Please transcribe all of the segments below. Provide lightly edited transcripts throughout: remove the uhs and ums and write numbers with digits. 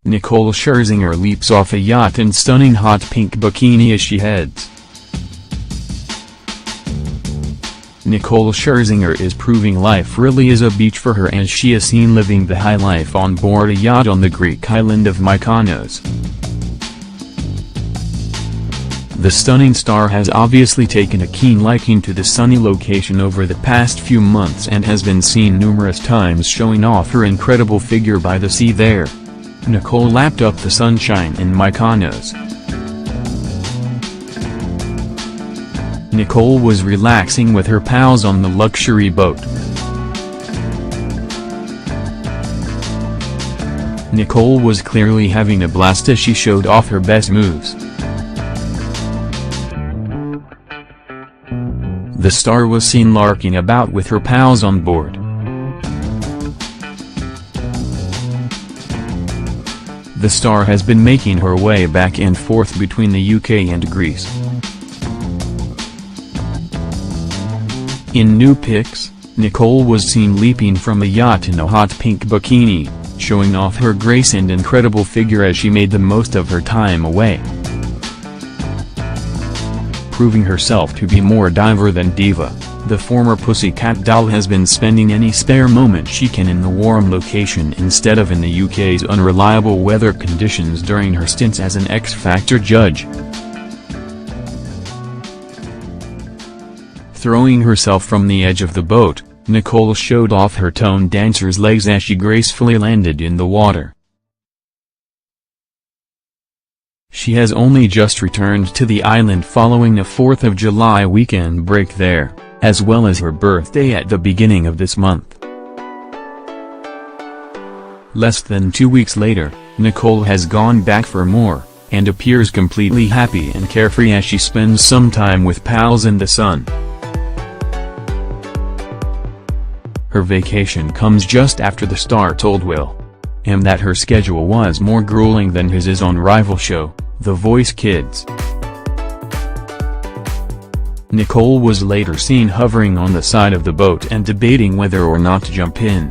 Nicole Scherzinger leaps off a yacht in stunning hot pink bikini as she heads. Nicole Scherzinger is proving life really is a beach for her as she is seen living the high life on board a yacht on the Greek island of Mykonos. The stunning star has obviously taken a keen liking to the sunny location over the past few months and has been seen numerous times showing off her incredible figure by the sea there. Nicole lapped up the sunshine in Mykonos. Nicole was relaxing with her pals on the luxury boat. Nicole was clearly having a blast as she showed off her best moves. The star was seen larking about with her pals on board. The star has been making her way back and forth between the UK and Greece. In new pics, Nicole was seen leaping from a yacht in a hot pink bikini, showing off her grace and incredible figure as she made the most of her time away. Proving herself to be more diver than diva, the former Pussycat doll has been spending any spare moment she can in the warm location instead of in the UK's unreliable weather conditions during her stints as an X Factor judge. Throwing herself from the edge of the boat, Nicole showed off her toned dancer's legs as she gracefully landed in the water. She has only just returned to the island following a 4th of July weekend break there, as well as her birthday at the beginning of this month. Less than 2 weeks later, Nicole has gone back for more, and appears completely happy and carefree as she spends some time with pals in the sun. Her vacation comes just after the star told will.i.am that her schedule was more grueling than his is on rival show, The Voice Kids. Nicole was later seen hovering on the side of the boat and debating whether or not to jump in.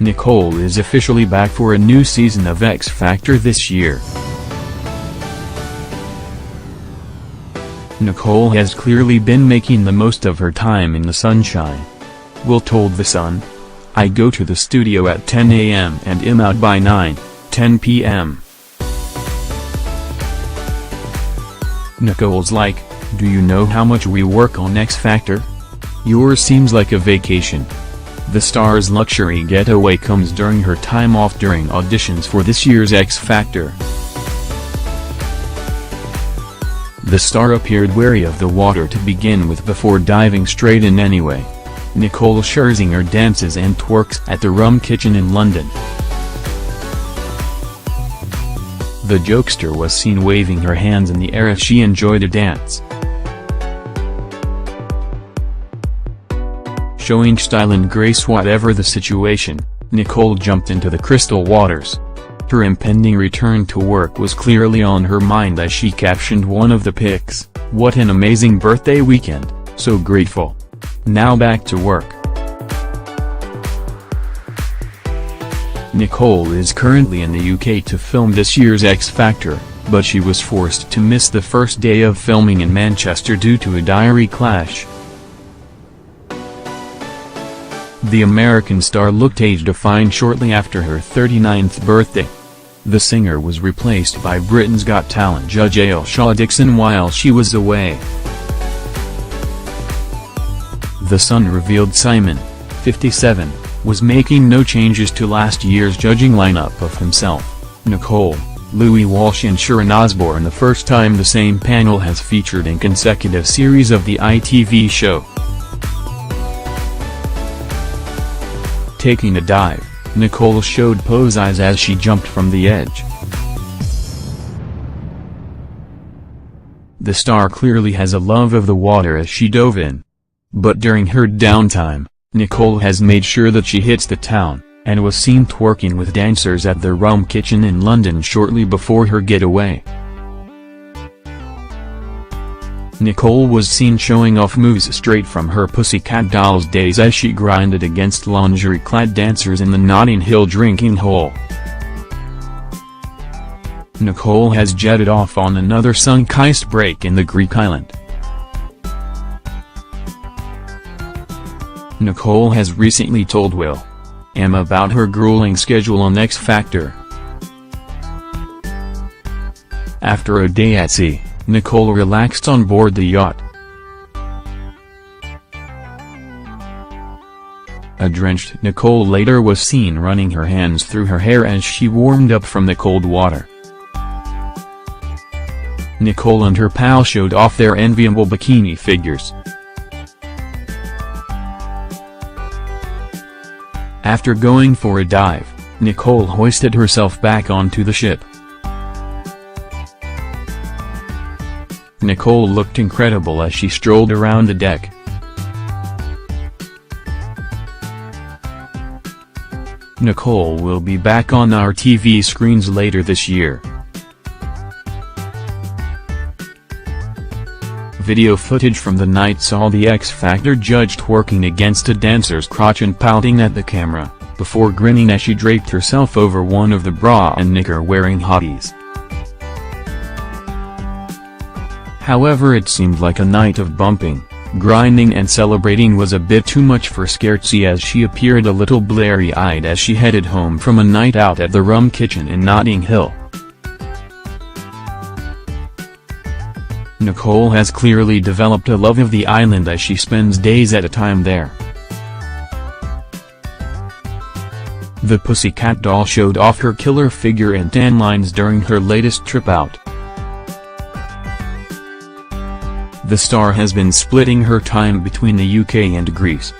Nicole is officially back for a new season of X Factor this year. Nicole has clearly been making the most of her time in the sunshine. Will told The Sun, "I go to the studio at 10 a.m. and am out by 9-10 p.m. Nicole's like, "Do you know how much we work on X Factor? Yours seems like a vacation." The star's luxury getaway comes during her time off during auditions for this year's X Factor. The star appeared wary of the water to begin with before diving straight in anyway. Nicole Scherzinger dances and twerks at the Rum Kitchen in London. The jokester was seen waving her hands in the air as she enjoyed a dance. Showing style and grace whatever the situation, Nicole jumped into the crystal waters. Her impending return to work was clearly on her mind as she captioned one of the pics, "What an amazing birthday weekend, so grateful. Now back to work." Nicole is currently in the UK to film this year's X Factor, but she was forced to miss the first day of filming in Manchester due to a diary clash. The American star looked age-defying shortly after her 39th birthday. The singer was replaced by Britain's Got Talent judge Ailsa Dixon while she was away. The Sun revealed Simon, 57, was making no changes to last year's judging lineup of himself, Nicole, Louis Walsh and Sharon Osbourne, the first time the same panel has featured in consecutive series of the ITV show. Taking a dive, Nicole showed pose eyes as she jumped from the edge. The star clearly has a love of the water as she dove in. But during her downtime, Nicole has made sure that she hits the town, and was seen twerking with dancers at the Rum Kitchen in London shortly before her getaway. Nicole was seen showing off moves straight from her Pussycat Dolls days as she grinded against lingerie-clad dancers in the Notting Hill drinking hole. Nicole has jetted off on another sunk heist break in the Greek island. Nicole has recently told will.i.am about her grueling schedule on X Factor. After a day at sea, Nicole relaxed on board the yacht. A drenched Nicole later was seen running her hands through her hair as she warmed up from the cold water. Nicole and her pal showed off their enviable bikini figures. After going for a dive, Nicole hoisted herself back onto the ship. Nicole looked incredible as she strolled around the deck. Nicole will be back on our TV screens later this year. Video footage from the night saw the X Factor judge twerking against a dancer's crotch and pouting at the camera, before grinning as she draped herself over one of the bra and knicker-wearing hotties. However, it seemed like a night of bumping, grinding and celebrating was a bit too much for Scherzinger, as she appeared a little bleary-eyed as she headed home from a night out at the Rum Kitchen in Notting Hill. Nicole has clearly developed a love of the island as she spends days at a time there. The Pussycat doll showed off her killer figure and tan lines during her latest trip out. The star has been splitting her time between the UK and Greece.